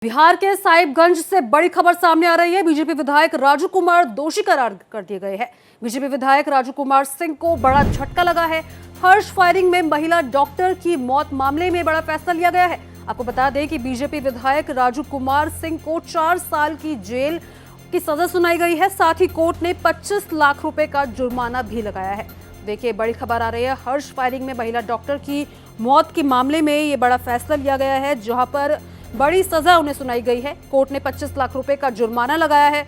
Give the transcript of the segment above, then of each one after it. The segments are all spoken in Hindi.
बिहार के साहिबगंज से बड़ी खबर सामने आ रही है। बीजेपी विधायक राजू कुमार दोषी करार कर दिए गए हैं। बीजेपी विधायक राजू कुमार सिंह को बड़ा झटका लगा है। हर्ष फायरिंग में महिला डॉक्टर की मौत मामले में बड़ा फैसला लिया गया है। आपको बता दें कि बीजेपी विधायक राजू कुमार सिंह को 4 साल की जेल की सजा सुनाई गई है। साथ ही कोर्ट ने 25 लाख रुपए का जुर्माना भी लगाया है। देखिए, बड़ी खबर आ रही है। हर्ष फायरिंग में महिला डॉक्टर की मौत के मामले में ये बड़ा फैसला लिया गया है, जहां पर बड़ी सजा उन्हें सुनाई गई है। कोर्ट ने 25 लाख रुपए का जुर्माना लगाया है।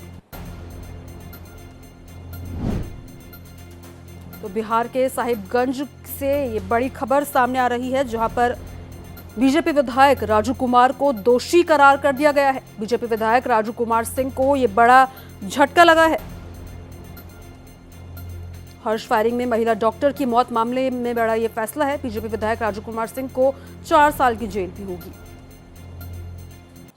तो बिहार के साहिबगंज से ये बड़ी खबर सामने आ रही है, जहां पर बीजेपी विधायक राजू कुमार को दोषी करार कर दिया गया है। बीजेपी विधायक राजू कुमार सिंह को ये बड़ा झटका लगा है। हर्ष फायरिंग में महिला डॉक्टर की मौत मामले में बड़ा ये फैसला है। बीजेपी विधायक राजू कुमार सिंह को 4 साल की जेल भी होगी।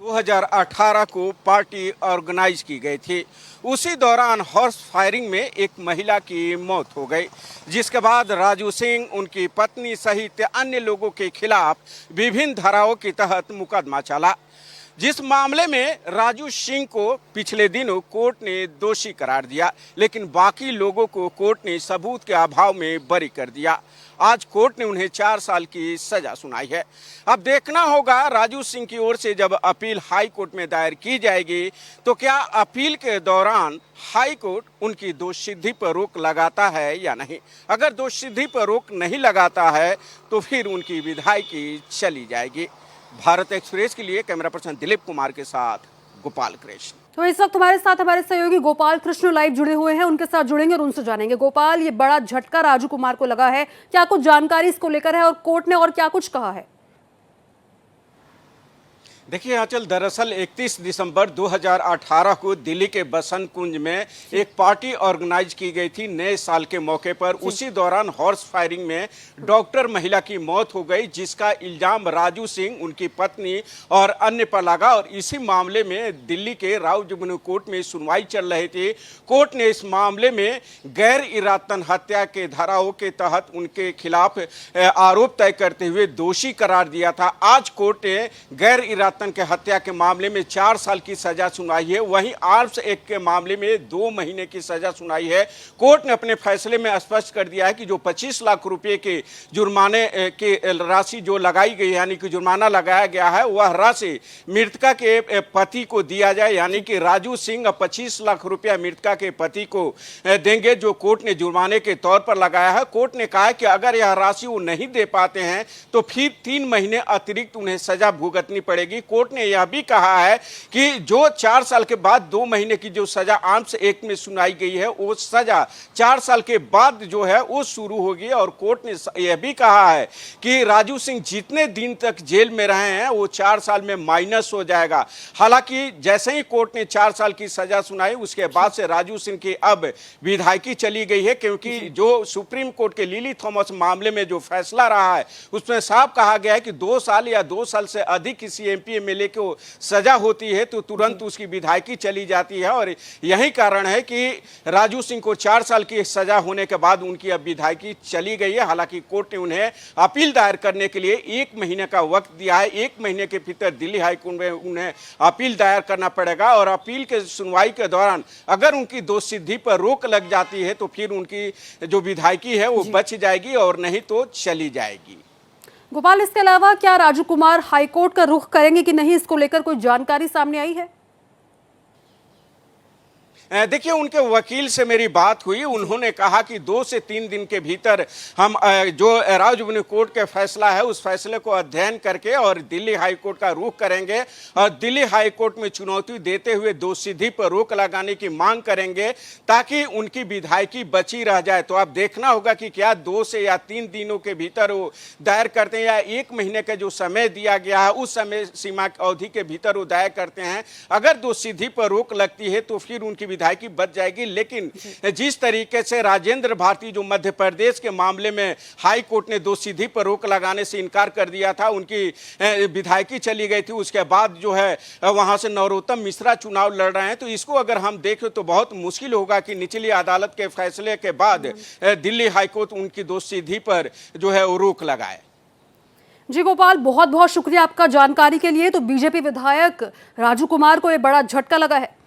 2018 को पार्टी ऑर्गेनाइज की गई थी। उसी दौरान हॉर्स फायरिंग में एक महिला की मौत हो गई, जिसके बाद राजू सिंह, उनकी पत्नी सहित अन्य लोगों के खिलाफ विभिन्न धाराओं के तहत मुकदमा चला, जिस मामले में राजू सिंह को पिछले दिनों कोर्ट ने दोषी करार दिया, लेकिन बाकी लोगों को कोर्ट ने सबूत के अभाव में बरी कर दिया। आज कोर्ट ने उन्हें 4 साल की सजा सुनाई है। अब देखना होगा राजू सिंह की ओर से जब अपील हाई कोर्ट में दायर की जाएगी तो क्या अपील के दौरान हाई कोर्ट उनकी दोषसिद्धि पर रोक लगाता है या नहीं। अगर दोषसिद्धि पर रोक नहीं लगाता है तो फिर उनकी विधायकी चली जाएगी। भारत एक्सप्रेस के लिए कैमरा पर्सन दिलीप कुमार के साथ गोपाल कृष्ण। तो इस वक्त हमारे साथ हमारे सहयोगी गोपाल कृष्ण लाइव जुड़े हुए हैं, उनके साथ जुड़ेंगे और उनसे जानेंगे। गोपाल, ये बड़ा झटका राजू कुमार को लगा है, क्या कुछ जानकारी इसको लेकर है और कोर्ट ने और क्या कुछ कहा है? देखिए आंचल, दरअसल 31 दिसंबर 2018 को दिल्ली के बसंत कुंज में एक पार्टी ऑर्गेनाइज की गई थी नए साल के मौके पर। उसी दौरान हॉर्स फायरिंग में डॉक्टर महिला की मौत हो गई, जिसका इल्जाम राजू सिंह, उनकी पत्नी और अन्य पर लगा। और इसी मामले में दिल्ली के राव जुबनू कोर्ट में सुनवाई चल रही थी। कोर्ट ने इस मामले में गैर इरादतन हत्या के धाराओं के तहत उनके खिलाफ आरोप तय करते हुए दोषी करार दिया था। आज कोर्ट ने गैर इरादतन के हत्या के मामले में 4 साल की सजा सुनाई है। वहीं आर्म्स एक्ट के मामले में 2 महीने की सजा सुनाई है। कोर्ट ने अपने फैसले में स्पष्ट कर दिया है कि जो 25 लाख रुपए के जुर्माने की राशि जो लगाई गई, यानी कि जुर्माना लगाया गया है, वह राशि मृतका के पति को दिया जाए, यानी कि राजू सिंह 25 लाख रुपया मृतका के पति को देंगे, जो कोर्ट ने जुर्माने के तौर पर लगाया है। कोर्ट ने कहा है कि अगर यह राशि वो नहीं दे पाते हैं तो फिर 3 महीने अतिरिक्त उन्हें सजा भुगतनी पड़ेगी। कोर्ट ने यह भी कहा है कि जो 4 साल के बाद 2 महीने की जो सजा आर्म्स एक्ट में सुनाई गई है, वो सजा 4 साल के बाद जो है वो शुरू होगी। और कोर्ट ने यह भी कहा है कि राजू सिंह जितने दिन तक जेल में रहे हैं वो 4 साल में माइनस हो जाएगा। हालांकि जैसे ही कोर्ट ने 4 साल की सजा सुनाई, उसके बाद से राजू सिंह की अब विधायकी चली गई है, क्योंकि जो सुप्रीम कोर्ट के लिली थॉमस मामले में जो फैसला रहा है उसमें साफ कहा गया है कि 2 साल या 2 साल से अधिक किसी एमपी एमएलए को सजा होती है तो तुरंत उसकी विधायकी चली जाती है। और यही कारण है कि राजू सिंह को 4 साल की सजा होने के बाद उनकी अब विधायकी चली गई है। हालांकि कोर्ट ने उन्हें अपील दायर करने के लिए 1 महीने का वक्त दिया है। 1 महीने के भीतर दिल्ली हाईकोर्ट में उन्हें अपील दायर करना पड़ेगा और अपील के सुनवाई के दौरान अगर उनकी दोषसिद्धि पर रोक लग जाती है तो फिर उनकी जो विधायकी है वो बच जाएगी और नहीं तो चली जाएगी। गोपाल, इसके अलावा क्या राजू कुमार हाईकोर्ट का रुख करेंगे कि नहीं, इसको लेकर कोई जानकारी सामने आई है? देखिए, उनके वकील से मेरी बात हुई। उन्होंने कहा कि 2 से 3 दिन के भीतर हम जो राव जुबनू कोर्ट का फैसला है उस फैसले को अध्ययन करके और दिल्ली हाई कोर्ट का रुख करेंगे और दिल्ली हाई कोर्ट में चुनौती देते हुए दोषसिद्धि पर रोक लगाने की मांग करेंगे ताकि उनकी विधायकी बची रह जाए। तो अब देखना होगा कि क्या 2 से या 3 दिनों के भीतर वो दायर करते हैं या 1 महीने का जो समय दिया गया है उस समय सीमा अवधि के भीतर वो दायर करते हैं। अगर दोषसिद्धि पर रोक लगती है तो फिर उनकी विधायकी बच जाएगी। लेकिन जिस तरीके से राजेंद्र भारती जो मध्य प्रदेश के मामले में हाई कोर्ट ने दोषसिद्धि पर रोक लगाने से इनकार कर दिया था, उनकी विधायकी चली गई थी, उसके बाद जो है वहां से नरोत्तम मिश्रा चुनाव लड़ रहे हैं। तो इसको अगर हम देखें तो बहुत मुश्किल होगा कि निचली अदालत के फैसले के बाद दिल्ली हाईकोर्ट उनकी दोषसिद्धि पर जो है वो रोक लगाए। जी गोपाल, बहुत बहुत शुक्रिया आपका जानकारी के लिए। तो बीजेपी विधायक राजू कुमार को ये बड़ा झटका लगा है।